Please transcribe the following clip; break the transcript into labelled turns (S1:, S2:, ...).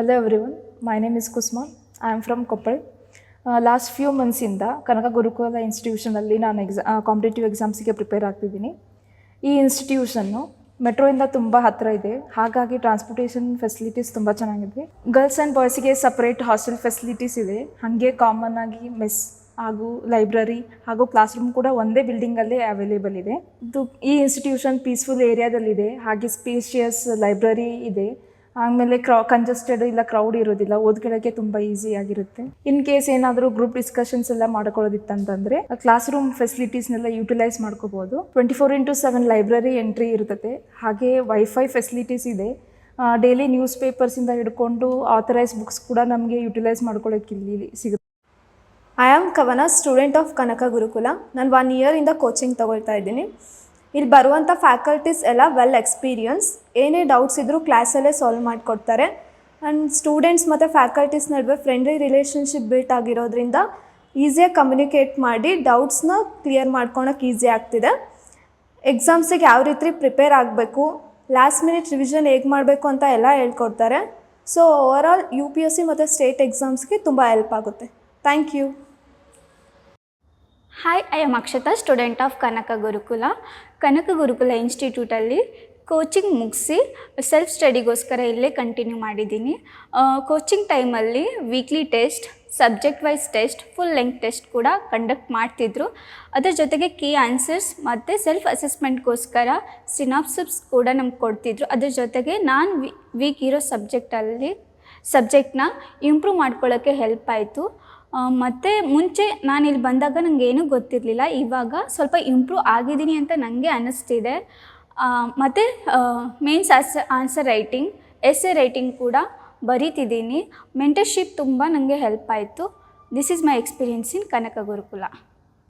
S1: Hello everyone, my name is Kusma. I am from Koppal. Last few months ಇಂದ ಕನಕ ಗುರುಕುಲ ಇನ್ಸ್ಟಿಟ್ಯೂಷನಲ್ಲಿ ನಾನು competitive ಎಕ್ಸಾಮ್ಸಿಗೆ prepare ಆಗ್ತಿದ್ದೀನಿ. ಈ institution ಮೆಟ್ರೋಯಿಂದ ತುಂಬ ಹತ್ತಿರ ಇದೆ, ಹಾಗಾಗಿ ಟ್ರಾನ್ಸ್ಪೋರ್ಟೇಷನ್ ಫೆಸಿಲಿಟೀಸ್ ತುಂಬ ಚೆನ್ನಾಗಿದೆ. ಗರ್ಲ್ಸ್ ಆ್ಯಂಡ್ ಬಾಯ್ಸಿಗೆ ಸಪ್ರೇಟ್ ಹಾಸ್ಟೆಲ್ ಫೆಸಿಲಿಟೀಸ್ ಇದೆ. ಹಾಗೆ ಕಾಮನ್ ಆಗಿ ಮೆಸ್ ಹಾಗೂ ಲೈಬ್ರರಿ ಹಾಗೂ ಕ್ಲಾಸ್ ರೂಮ್ ಕೂಡ ಒಂದೇ ಬಿಲ್ಡಿಂಗಲ್ಲೇ ಅವೈಲೇಬಲ್ ಇದೆ. ಈ ಇನ್ಸ್ಟಿಟ್ಯೂಷನ್ ಪೀಸ್ಫುಲ್ ಏರಿಯಾದಲ್ಲಿದೆ, ಹಾಗೆ ಸ್ಪೇಷಿಯಸ್ ಲೈಬ್ರರಿ ಇದೆ. ಆಮೇಲೆ ಕಂಜೆಸ್ಟೆಡ್ ಇಲ್ಲ ಕ್ರೌಡ್ ಇರೋದಿಲ್ಲ, ಓದ್ಕೊಳ್ಳೋಕ್ಕೆ ತುಂಬ ಈಸಿ ಆಗಿರುತ್ತೆ. ಇನ್ ಕೇಸ್ ಏನಾದರೂ ಗ್ರೂಪ್ ಡಿಸ್ಕಷನ್ಸ್ ಎಲ್ಲ ಮಾಡ್ಕೊಳ್ಳೋದಿತ್ತಂತಂದರೆ ಕ್ಲಾಸ್ ರೂಮ್ ಫೆಸಿಲಿಟೀಸ್ನೆಲ್ಲ ಯೂಟಿಲೈಸ್ ಮಾಡ್ಕೋಬೋದು. 24x7 ಲೈಬ್ರರಿ ಎಂಟ್ರಿ ಇರ್ತದೆ. ಹಾಗೆ ವೈಫೈ ಫೆಸಿಲಿಟೀಸ್ ಇದೆ. ಡೈಲಿ ನ್ಯೂಸ್ ಪೇಪರ್ಸಿಂದ ಹಿಡ್ಕೊಂಡು ಆಥರೈಸ್ ಬುಕ್ಸ್ ಕೂಡ ನಮಗೆ ಯೂಟಿಲೈಸ್ ಮಾಡ್ಕೊಳ್ಳೋಕ್ಕೆ ಇಲ್ಲಿ ಸಿಗುತ್ತೆ.
S2: ಐ ಆಮ್ ಕವನ, ಸ್ಟೂಡೆಂಟ್ ಆಫ್ ಕನಕ ಗುರುಕುಲ. ನಾನು 1 ಇಯರಿಂದ ಕೋಚಿಂಗ್ ತೊಗೊಳ್ತಾ ಇದ್ದೀನಿ. ಇಲ್ಲಿ ಬರುವಂಥ ಫ್ಯಾಕಲ್ಟೀಸ್ ಎಲ್ಲ ವೆಲ್ ಎಕ್ಸ್ಪೀರಿಯನ್ಸ್, ಏನೇ ಡೌಟ್ಸ್ ಇದ್ದರೂ ಕ್ಲಾಸಲ್ಲೇ ಸಾಲ್ವ್ ಮಾಡಿಕೊಡ್ತಾರೆ. ಆ್ಯಂಡ್ ಸ್ಟೂಡೆಂಟ್ಸ್ ಮತ್ತು ಫ್ಯಾಕಲ್ಟೀಸ್ ನಡುವೆ ಫ್ರೆಂಡ್ಲಿ ರಿಲೇಷನ್ಶಿಪ್ ಬಿಲ್ಟ್ ಆಗಿರೋದ್ರಿಂದ ಈಸಿಯಾಗಿ ಕಮ್ಯುನಿಕೇಟ್ ಮಾಡಿ ಡೌಟ್ಸ್ನ ಕ್ಲಿಯರ್ ಮಾಡ್ಕೊಳಕ್ಕೆ ಈಸಿ ಆಗ್ತಿದೆ. ಎಕ್ಸಾಮ್ಸಿಗೆ ಯಾವ ರೀತಿ ಪ್ರಿಪೇರ್ ಆಗಬೇಕು, ಲಾಸ್ಟ್ ಮಿನಿಟ್ ರಿವಿಷನ್ ಹೇಗೆ ಮಾಡಬೇಕು ಅಂತ ಎಲ್ಲ ಹೇಳ್ಕೊಡ್ತಾರೆ. ಸೊ ಓವರಾಲ್ UPSC ಮತ್ತು ಸ್ಟೇಟ್ ಎಕ್ಸಾಮ್ಸ್ಗೆ ತುಂಬ ಹೆಲ್ಪ್ ಆಗುತ್ತೆ. Thank you.
S3: Hi, I am Akshata, student of Kanaka Gurukula. Kanaka Gurukula ಇನ್ಸ್ಟಿಟ್ಯೂಟಲ್ಲಿ ಕೋಚಿಂಗ್ ಮುಗಿಸಿ ಸೆಲ್ಫ್ ಸ್ಟಡಿಗೋಸ್ಕರ ಇಲ್ಲೇ ಕಂಟಿನ್ಯೂ ಮಾಡಿದ್ದೀನಿ. ಕೋಚಿಂಗ್ ಟೈಮಲ್ಲಿ weekly test, subject wise test, full length test ಕೂಡ ಕಂಡಕ್ಟ್ ಮಾಡ್ತಿದ್ರು. ಅದರ ಜೊತೆಗೆ ಕೀ ಆನ್ಸರ್ಸ್ ಮತ್ತು ಸೆಲ್ಫ್ ಅಸೆಸ್ಮೆಂಟ್ಗೋಸ್ಕರ ಸಿನಾಪ್ಸಿಸ್ ಕೂಡ ನಮ್ಗೆ ಕೊಡ್ತಿದ್ರು. ಅದ್ರ ಜೊತೆಗೆ ನಾನು ವೀಕ್ ಇರೋ ಸಬ್ಜೆಕ್ಟ್ನ ಇಂಪ್ರೂವ್ ಮಾಡ್ಕೊಳ್ಳೋಕ್ಕೆ ಹೆಲ್ಪ್ ಆಯಿತು. ಮತ್ತು ಮುಂಚೆ ನಾನು ಇಲ್ಲಿ ಬಂದಾಗ ನನಗೆ ಏನೂ ಗೊತ್ತಿರಲಿಲ್ಲ, ಇವಾಗ ಸ್ವಲ್ಪ ಇಂಪ್ರೂವ್ ಆಗಿದ್ದೀನಿ ಅಂತ ನನಗೆ ಅನ್ನಿಸ್ತಿದೆ. ಮತ್ತು mains answer writing, essay writing ಕೂಡ ಬರೀತಿದ್ದೀನಿ. ಮೆಂಟರ್ಶಿಪ್ ತುಂಬ ನನಗೆ ಹೆಲ್ಪ್ ಆಯಿತು. This is my experience in Kanaka Gurukula.